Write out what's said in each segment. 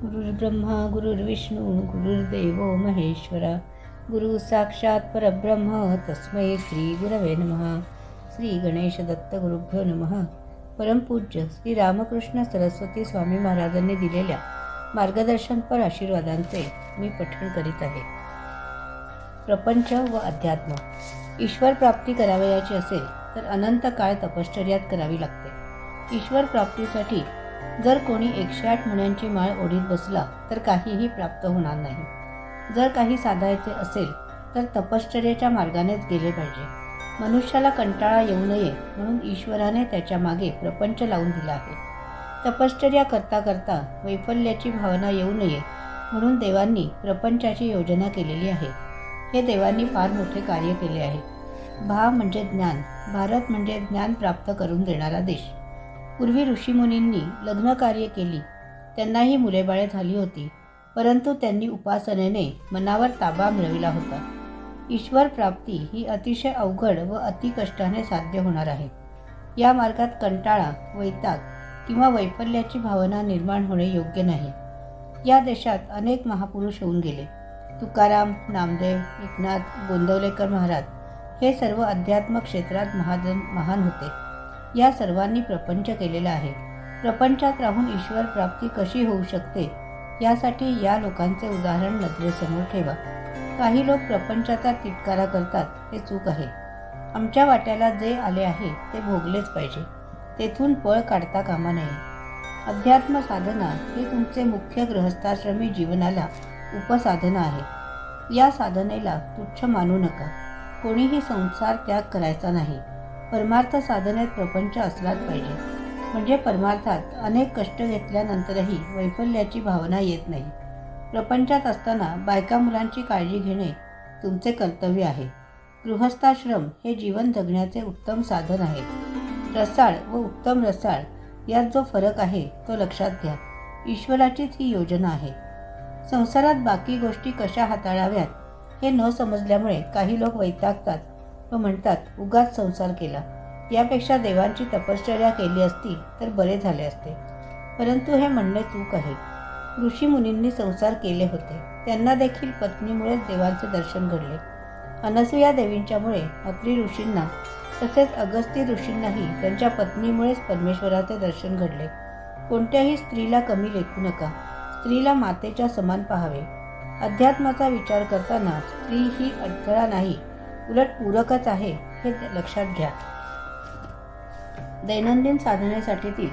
गुरुर्ब्रह्मा गुरुर्विष्णू गुरुर्देव महेश्वरा गुरु साक्षात परब्रह्म तस्मै श्री गुरवे नमः. श्री गणेश दत्त गुरुभ्यो नमः. परमपूज्य श्री रामकृष्ण सरस्वती स्वामी महाराजांनी दिलेल्या मार्गदर्शनपर आशीर्वादांचे मी पठण करीत आहे. प्रपंच व अध्यात्म. ईश्वर प्राप्ती करावयाची असेल तर अनंत काळ तपश्चर्यात करावी लागते. ईश्वर प्राप्तीसाठी जर कोणी 108 मुन्यांची माळ ओढीत बसला तर काहीही प्राप्त होणार नाही. जर काही साधायचे असेल तर तपश्चर्याच्या मार्गानेच गेले पाहिजे. मनुष्याला कंटाळा येऊ नये म्हणून ईश्वराने त्याच्या मागे प्रपंच लावून दिला आहे. तपश्चर्या करता करता वैफल्याची भावना येऊ नये म्हणून देवांनी प्रपंचाची योजना केलेली आहे. हे देवांनी फार मोठे कार्य केले आहे. भा म्हणजे ज्ञान, भारत म्हणजे ज्ञान प्राप्त करून देणारा देश. पूर्वी ऋषीमुनींनी लग्न कार्य केली, त्यांनाही मुलेबाळे झाली होती, परंतु त्यांनी उपासनेने मनावर ताबा मिळविला होता. ईश्वर प्राप्ती ही अतिशय अवघड व अतिकष्टाने साध्य होणार आहे. या मार्गात कंटाळा, वैताग किंवा वैफल्याची भावना निर्माण होणे योग्य नाही. या देशात अनेक महापुरुष होऊन गेले. तुकाराम, नामदेव, एकनाथ, गोंदवलेकर महाराज हे सर्व अध्यात्म क्षेत्रात महान होते. या सर्वांनी प्रपंच केलेला आहे. प्रपंचात राहून ईश्वर प्राप्ती कशी होऊ शकते यासाठी या लोकांचे उदाहरण नजरेसमोर ठेवा. काही लोक प्रपंचाचा तिटकारा करतात, हे चूक आहे. आमच्या वाट्याला जे आले आहे ते भोगलेच पाहिजे, तेथून पळ काढता कामा नये. अध्यात्म साधना हे तुमचे मुख्य गृहस्थाश्रमी जीवनाला उपसाधना आहे. या साधनेला तुच्छ मानू नका. कोणीही संसार त्याग करायचा नाही. परमार्थ साधनेत प्रपंच असलाच पाहिजे, म्हणजे परमार्थात अनेक कष्ट घेतल्यानंतरही वैफल्याची भावना येत नाही. प्रपंचात असताना बायका मुलांची काळजी घेणे तुमचे कर्तव्य आहे. गृहस्थाश्रम हे जीवन जगण्याचे उत्तम साधन आहे. रसाळ व उत्तम रसाळ यात जो फरक आहे तो लक्षात घ्या. ईश्वराचीच ही योजना आहे. संसारात बाकी गोष्टी कशा हाताळाव्यात हे न समजल्यामुळे काही लोक वैतागतात व म्हणतात उगाच संसार केला, यापेक्षा देवांची तपश्चर्या केली असती तर बरे झाले असते. परंतु हे म्हणणे चूक आहे. ऋषीमुनींनी संसार केले होते, त्यांना देखील पत्नीमुळेच देवांचे दर्शन घडले. अनसूया देवींच्यामुळे अत्री ऋषींना तसेच अगस्ती ऋषींनाही त्यांच्या पत्नीमुळेच परमेश्वराचे दर्शन घडले. कोणत्याही स्त्रीला कमी लेखू नका. स्त्रीला मातेच्या समान पाहावे. अध्यात्माचा विचार करताना स्त्री ही अडथळा नाही, उलट पूरकच आहे, हे लक्षात घ्या. दैनंदिन साधनेसाठीतील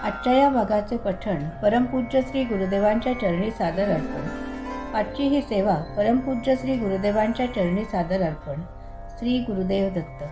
आजच्या या भागाचे पठण परमपूज्य श्री गुरुदेवांच्या चरणी सादर अर्पण. आजची ही सेवा परमपूज्य श्री गुरुदेवांच्या चरणी सादर अर्पण. श्री गुरुदेव दत्त.